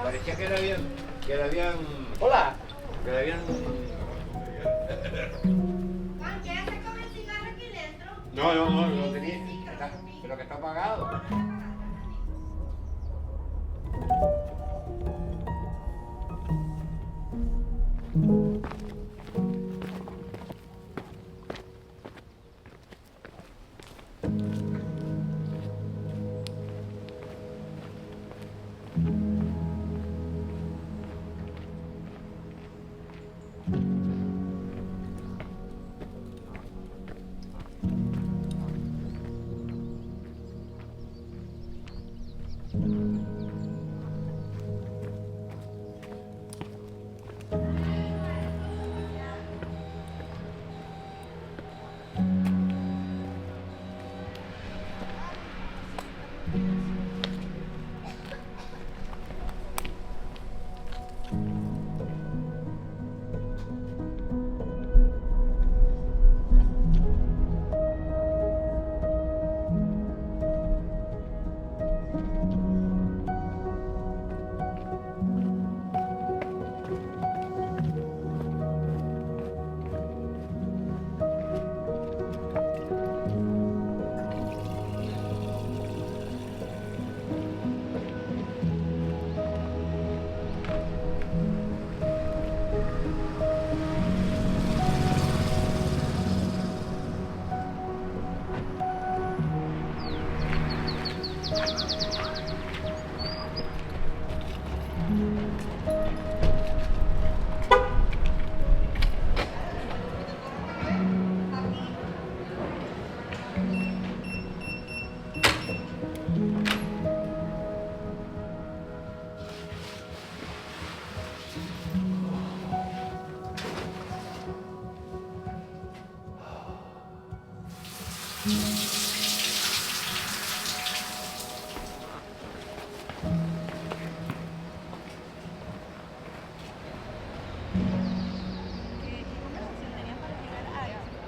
Parecía que le habían... Hola. Que le habían... Juan, ¿qué hace con el cigarro aquí dentro? No, lo tenía, pero que está apagado. ¿Qué conversación tenían para llegar a eso?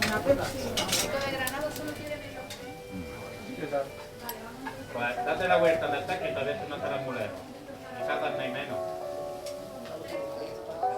Pues date la vuelta del taxi y todavía no estarás muy lejos. Quizás no hay menos.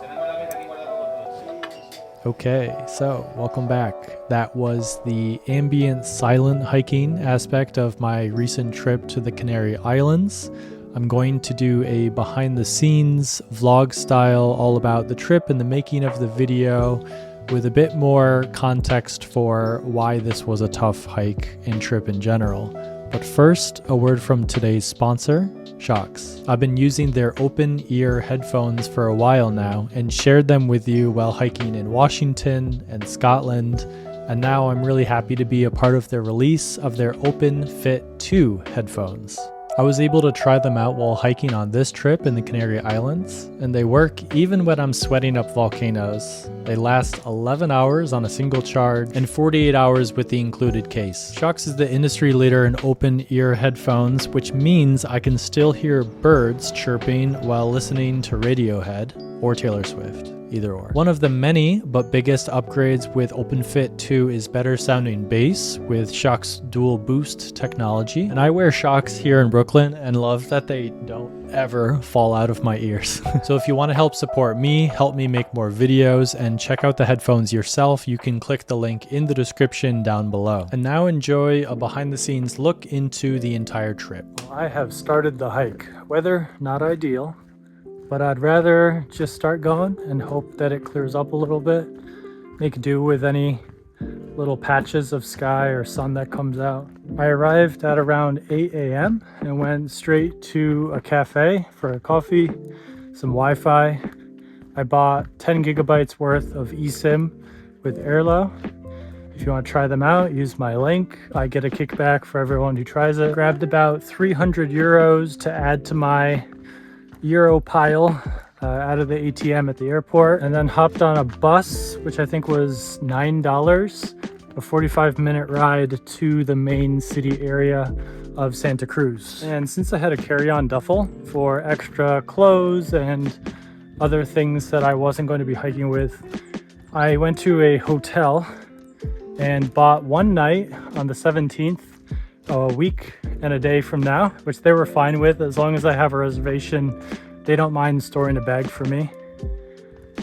Tenemos la mesa aquí guardada con todo. Okay, so welcome back. That was the ambient silent hiking aspect of my recent trip to the Canary Islands. I'm going to do a behind the scenes vlog style all about the trip and the making of the video with a bit more context for why this was a tough hike and trip in general. But first, a word from today's sponsor, Shokz. I've been using their open ear headphones for a while now and shared them with you while hiking in Washington and Scotland, and now I'm really happy to be a part of the release of their OpenFit 2 headphones. I was able to try them out while hiking on this trip in the Canary Islands, and they work even when I'm sweating up volcanoes. They last 11 hours on a single charge and 48 hours with the included case. Shokz is the industry leader in open ear headphones, which means I can still hear birds chirping while listening to Radiohead or Taylor Swift. Either or. One of the many but biggest upgrades with OpenFit 2 is better sounding bass with Shokz dual boost technology. And I wear Shokz here in Brooklyn and love that they don't ever fall out of my ears. So if you want to help support me, help me make more videos, and check out the headphones yourself, you can click the link in the description down below. And now enjoy a behind the scenes look into the entire trip. I have started the hike. Weather not ideal, but I'd rather just start going and hope that it clears up a little bit, make do with any little patches of sky or sun that comes out. I arrived at around 8 a.m. and went straight to a cafe for a coffee, some Wi-Fi. I bought 10 gigabytes worth of eSIM with Airlo. If you want to try them out, use my link. I get a kickback for everyone who tries it. Grabbed about 300 euros to add to my Euro pile out of the ATM at the airport, and then hopped on a bus, which I think was $9, a 45-minute ride to the main city area of Santa Cruz. And since I had a carry-on duffel for extra clothes and other things that I wasn't going to be hiking with, I went to a hotel and bought one night on the 17th, a week and a day from now, which they were fine with. As long as I have a reservation, they don't mind storing a bag for me.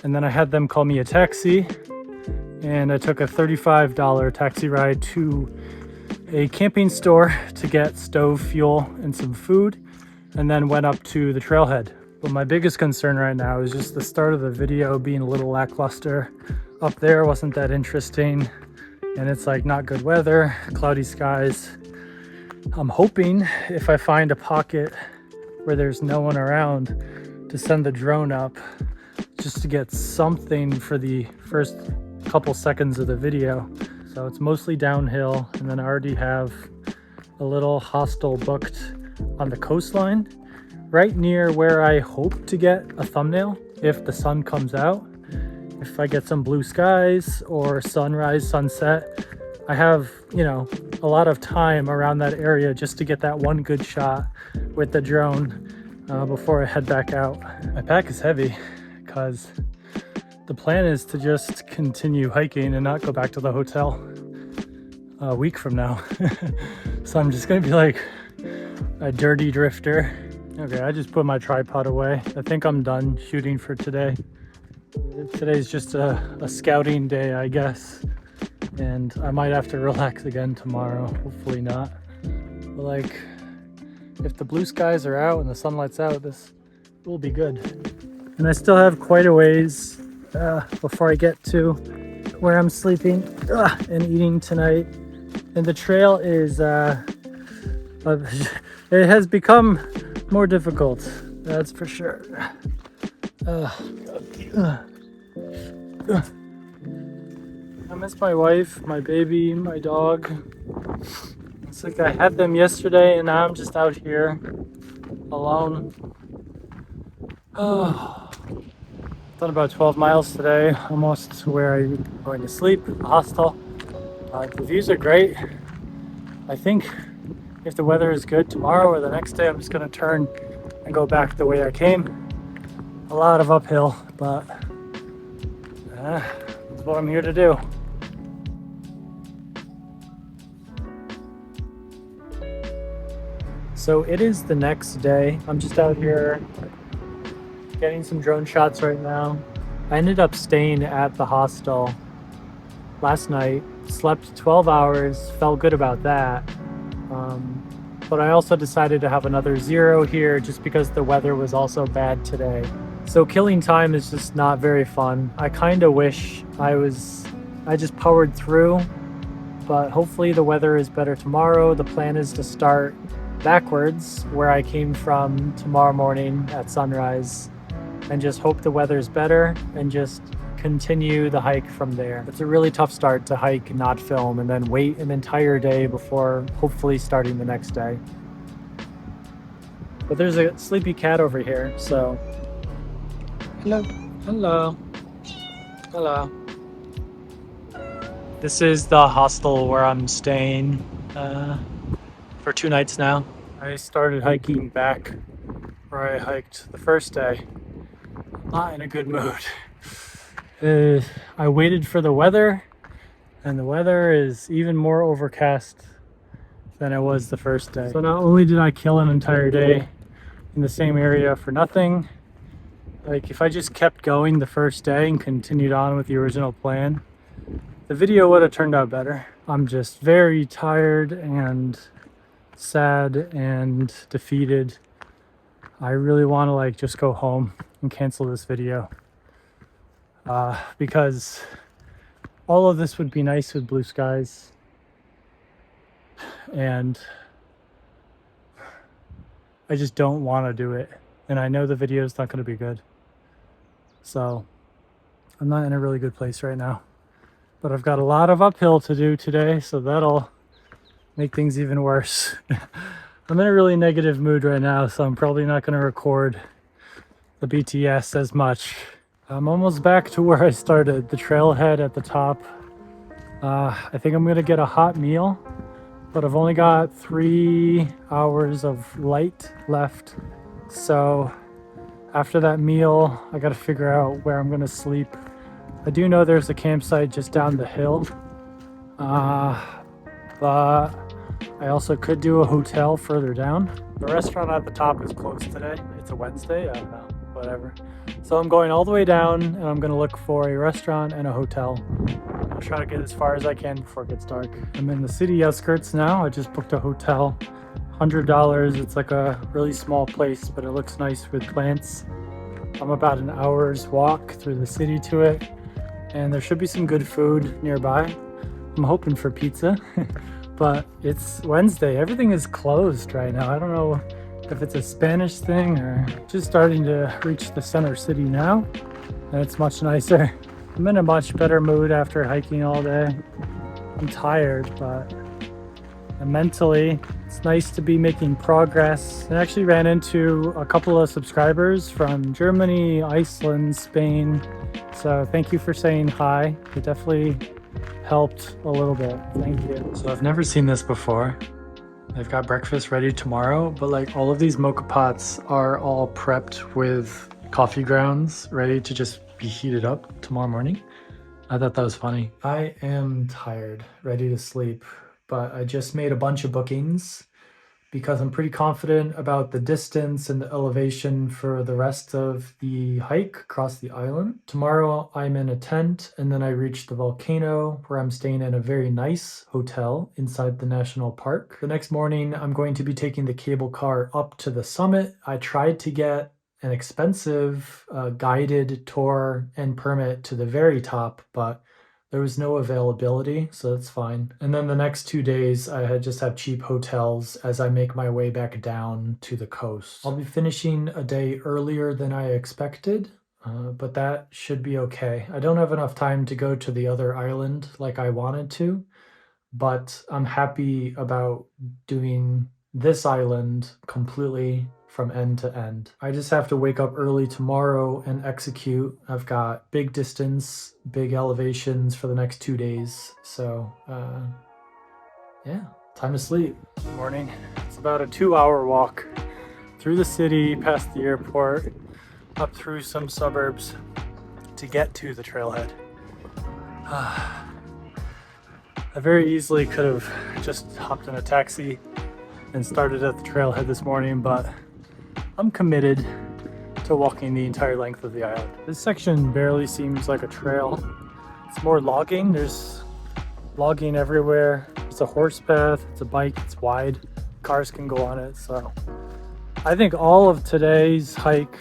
And then I had them call me a taxi, and I took a $35 taxi ride to a camping store to get stove fuel and some food, and then went up to the trailhead. But my biggest concern right now is just the start of the video being a little lackluster. Up there wasn't that interesting, and it's like not good weather, cloudy skies. I'm hoping if I find a pocket where there's no one around to send the drone up just to get something for the first couple seconds of the video. So it's mostly downhill, and then I already have a little hostel booked on the coastline right near where I hope to get a thumbnail if the sun comes out. If I get some blue skies or sunrise, sunset, I have, a lot of time around that area just to get that one good shot with the drone before I head back out. My pack is heavy because the plan is to just continue hiking and not go back to the hotel a week from now. So I'm just gonna be like a dirty drifter. Okay, I just put my tripod away. I think I'm done shooting for today. Today's just a scouting day, I guess. And I might have to relax again tomorrow, hopefully not. But like, if the blue skies are out and the sunlight's out, this will be good. And I still have quite a ways before I get to where I'm sleeping and eating tonight. And the trail is, it has become more difficult, that's for sure. I miss my wife, my baby, my dog. It's like I had them yesterday and now I'm just out here alone. Done about 12 miles today, almost to where I'm going to sleep, a hostel. The views are great. I think if the weather is good tomorrow or the next day, I'm just gonna turn and go back the way I came. A lot of uphill, but that's what I'm here to do. So it is the next day. I'm just out here getting some drone shots right now. I ended up staying at the hostel last night, slept 12 hours, felt good about that. But I also decided to have another 0 here just because the weather was also bad today. So killing time is just not very fun. I kind of wish I just powered through, but hopefully the weather is better tomorrow. The plan is to start backwards where I came from tomorrow morning at sunrise and just hope the weather's better and just continue the hike from there. It's a really tough start to hike, not film, and then wait an entire day before hopefully starting the next day. But there's a sleepy cat over here, so. Hello. Hello. Hello. This is the hostel where I'm staying for 2 nights now. I started hiking back where I hiked the first day. Not in a good mood. I waited for the weather, and the weather is even more overcast than it was the first day. So not only did I kill an entire day in the same area for nothing, like if I just kept going the first day and continued on with the original plan, the video would have turned out better. I'm just very tired and sad and defeated. I really want to like just go home and cancel this video. Because all of this would be nice with blue skies, and I just don't want to do it, and I know the video is not going to be good, so I'm not in a really good place right now, but I've got a lot of uphill to do today, so that'll make things even worse. I'm in a really negative mood right now, so I'm probably not going to record the BTS as much. I'm almost back to where I started, the trailhead at the top. I think I'm gonna get a hot meal, but I've only got 3 hours of light left. So after that meal, I gotta figure out where I'm gonna sleep. I do know there's a campsite just down the hill, but I also could do a hotel further down. The restaurant at the top is closed today. It's a Wednesday, I don't know, whatever. So I'm going all the way down, and I'm gonna look for a restaurant and a hotel. I'll try to get as far as I can before it gets dark. I'm in the city outskirts now. I just booked a hotel, $100. It's like a really small place, but it looks nice with plants. I'm about an hour's walk through the city to it, and there should be some good food nearby. I'm hoping for pizza, but it's Wednesday. Everything is closed right now. I don't know if it's a Spanish thing or just starting to reach the center city now, and it's much nicer. I'm in a much better mood after hiking all day. I'm tired, but mentally it's nice to be making progress. I actually ran into a couple of subscribers from Germany, Iceland, Spain, so thank you for saying hi. It definitely helped a little bit. Thank you. So I've never seen this before. I've got breakfast ready tomorrow, but like all of these mocha pots are all prepped with coffee grounds ready to just be heated up tomorrow morning. I thought that was funny. I am tired, ready to sleep, but I just made a bunch of bookings because I'm pretty confident about the distance and the elevation for the rest of the hike across the island. Tomorrow I'm in a tent, and then I reach the volcano where I'm staying in a very nice hotel inside the national park. The next morning I'm going to be taking the cable car up to the summit. I tried to get an expensive guided tour and permit to the very top, but there was no availability, so that's fine. And then the next 2 days, I just have cheap hotels as I make my way back down to the coast. I'll be finishing a day earlier than I expected, but that should be okay. I don't have enough time to go to the other island like I wanted to, but I'm happy about doing this island completely from end to end. I just have to wake up early tomorrow and execute. I've got big distance, big elevations for the next 2 days. So yeah, time to sleep. Good morning. It's about a 2-hour walk through the city, past the airport, up through some suburbs to get to the trailhead. I very easily could have just hopped in a taxi and started at the trailhead this morning, but I'm committed to walking the entire length of the island. This section barely seems like a trail. It's more logging. There's logging everywhere. It's a horse path, it's a bike, it's wide. Cars can go on it, so I think all of today's hike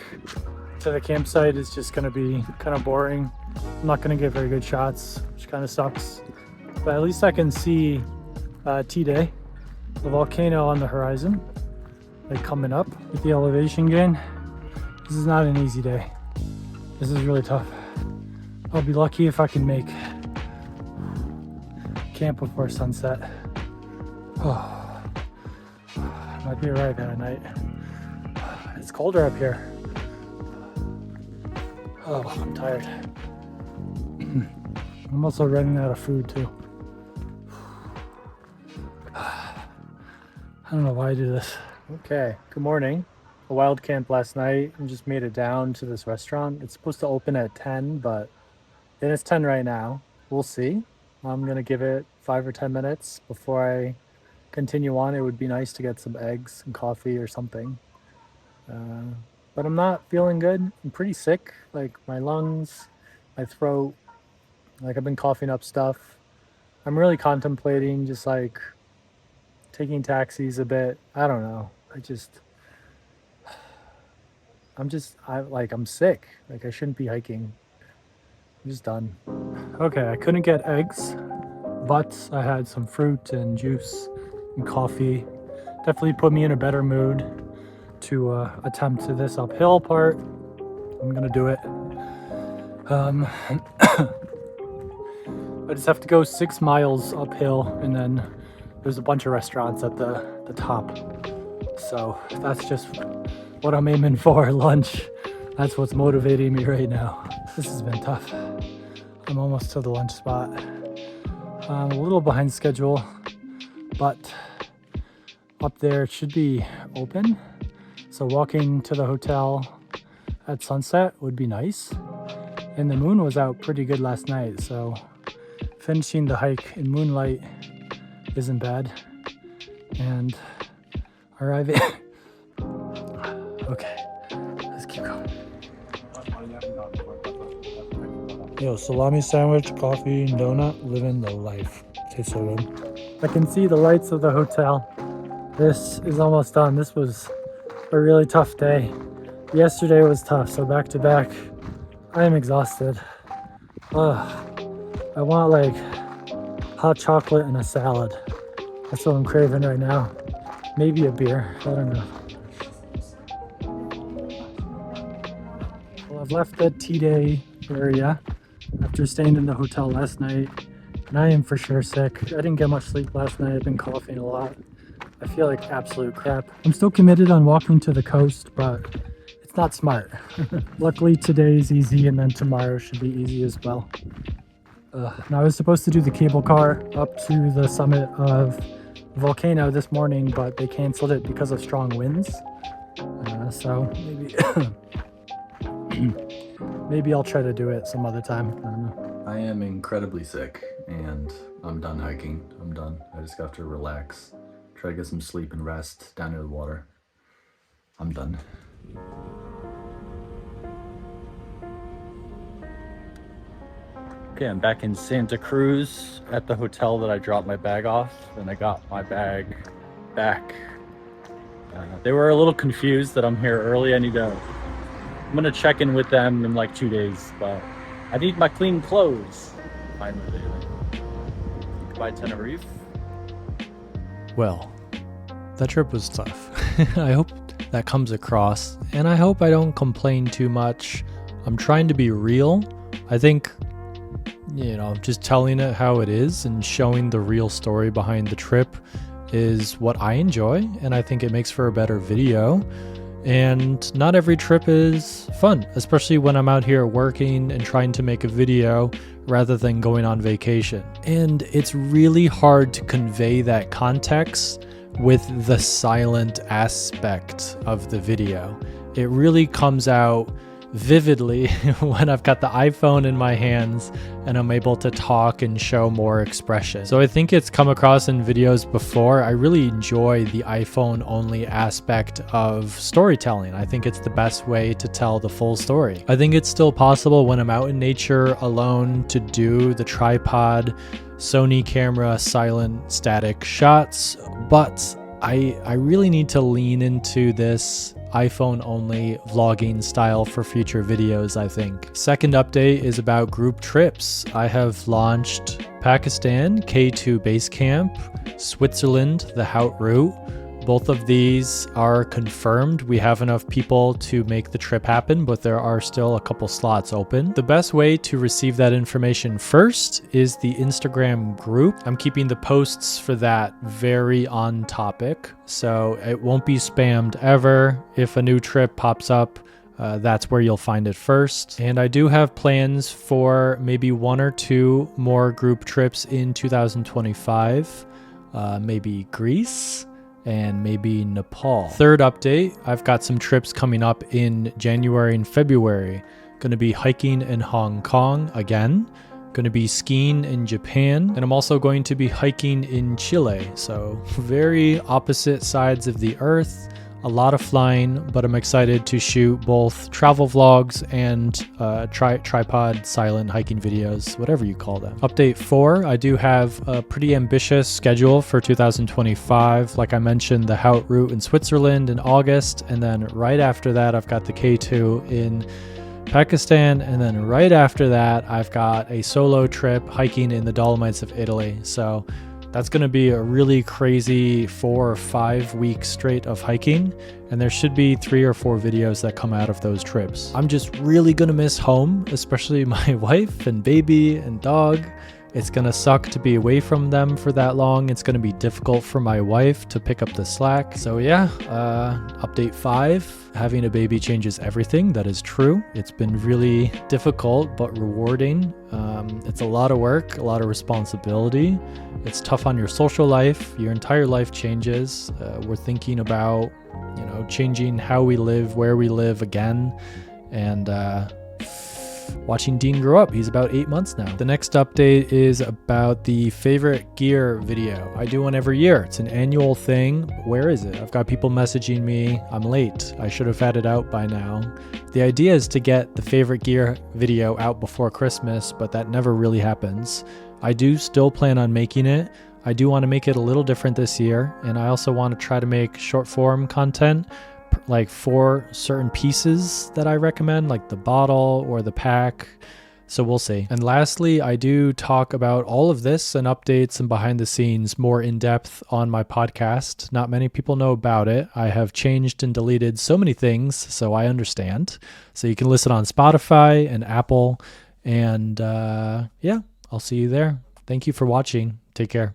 to the campsite is just gonna be kind of boring. I'm not gonna get very good shots, which kind of sucks. But at least I can see Teide, the volcano on the horizon, like coming up with the elevation gain. This is not an easy day. This is really tough. I'll be lucky if I can make camp before sunset. Oh, might be right at night. It's colder up here. Oh, I'm tired. I'm also running out of food too. I don't know why I do this. Okay, good morning. A wild camp last night and just made it down to this restaurant. It's supposed to open at 10, but it's 10 right now. We'll see. I'm gonna give it 5 or 10 minutes before I continue on. It would be nice to get some eggs and coffee or something. But I'm not feeling good. I'm pretty sick. Like my lungs, my throat, like I've been coughing up stuff. I'm really contemplating just like taking taxis a bit. I don't know. I'm sick. Like I shouldn't be hiking. I'm just done. Okay, I couldn't get eggs, but I had some fruit and juice and coffee. Definitely put me in a better mood to attempt this uphill part. I'm gonna do it. I just have to go 6 miles uphill, and then there's a bunch of restaurants at the top. So that's just what I'm aiming for, lunch. That's what's motivating me right now. This has been tough. I'm almost to the lunch spot. I'm a little behind schedule, but up there it should be open. So walking to the hotel at sunset would be nice. And the moon was out pretty good last night, so finishing the hike in moonlight isn't bad. And arriving. Okay, let's keep going. Yo, salami sandwich, coffee, and donut, living the life. Tastes so good. I can see the lights of the hotel. This is almost done. This was a really tough day. Yesterday was tough, so back to back. I am exhausted. I want like hot chocolate and a salad. That's what I'm craving right now. Maybe a beer, I don't know. Well, I've left the Teide area after staying in the hotel last night, and I am for sure sick. I didn't get much sleep last night. I've been coughing a lot. I feel like absolute crap. I'm still committed on walking to the coast, but it's not smart. Luckily today's easy, and then tomorrow should be easy as well. Now I was supposed to do the cable car up to the summit of the volcano this morning, but they canceled it because of strong winds. So maybe I'll try to do it some other time. I don't know. I am incredibly sick and I'm done hiking. I'm done. I just have to relax. Try to get some sleep and rest down near the water. I'm done. Okay, I'm back in Santa Cruz at the hotel that I dropped my bag off, and I got my bag back. They were a little confused that I'm here early. I'm gonna check in with them in like 2 days, but I need my clean clothes. Finally. Goodbye, Tenerife. Well, that trip was tough. I hope that comes across, and I hope I don't complain too much. I'm trying to be real. I think, just telling it how it is and showing the real story behind the trip is what I enjoy, and I think it makes for a better video. And not every trip is fun, especially when I'm out here working and trying to make a video rather than going on vacation. And it's really hard to convey that context with the silent aspect of the video. It really comes out vividly when I've got the iPhone in my hands and I'm able to talk and show more expression. So I think it's come across in videos before. I really enjoy the iPhone only aspect of storytelling. I think it's the best way to tell the full story. I think it's still possible when I'm out in nature alone to do the tripod, Sony camera, silent, static shots, but I really need to lean into this iPhone only vlogging style for future videos, I think. Second update is about group trips. I have launched Pakistan, K2 Base Camp, Switzerland, the Hout Route. Both of these are confirmed. We have enough people to make the trip happen, but there are still a couple slots open. The best way to receive that information first is the Instagram group. I'm keeping the posts for that very on topic, so it won't be spammed ever. If a new trip pops up, that's where you'll find it first. And I do have plans for maybe 1 or 2 more group trips in 2025, maybe Greece, and maybe Nepal. Third update, I've got some trips coming up in January and February. Going to be hiking in Hong Kong again. Going to be skiing in Japan. And I'm also going to be hiking in Chile. So very opposite sides of the earth. A lot of flying, but I'm excited to shoot both travel vlogs and tripod silent hiking videos, whatever you call them. Update 4, I do have a pretty ambitious schedule for 2025. Like I mentioned, the Hout Route in Switzerland in August, and then right after that, I've got the K2 in Pakistan, and then right after that, I've got a solo trip hiking in the Dolomites of Italy. So that's going to be a really crazy 4 or 5 weeks straight of hiking, and there should be 3 or 4 videos that come out of those trips. I'm just really going to miss home, especially my wife and baby and dog. It's going to suck to be away from them for that long. It's going to be difficult for my wife to pick up the slack. So yeah, update 5, having a baby changes everything. That is true. It's been really difficult, but rewarding. It's a lot of work, a lot of responsibility. It's tough on your social life. Your entire life changes. We're thinking about, changing how we live, where we live again, and watching Dean grow up. He's about 8 months now. The next update is about the favorite gear video. I do one every year. It's an annual thing. Where is it? I've got people messaging me. I'm late. I should have had it out by now. The idea is to get the favorite gear video out before Christmas, but that never really happens. I do still plan on making it. I do want to make it a little different this year, and I also want to try to make short form content, like for certain pieces that I recommend, like the bottle or the pack. So we'll see. And lastly, I do talk about all of this and updates and behind the scenes more in depth on my podcast. Not many people know about it. I have changed and deleted so many things, so I understand. So you can listen on Spotify and Apple. And yeah, I'll see you there. Thank you for watching. Take care.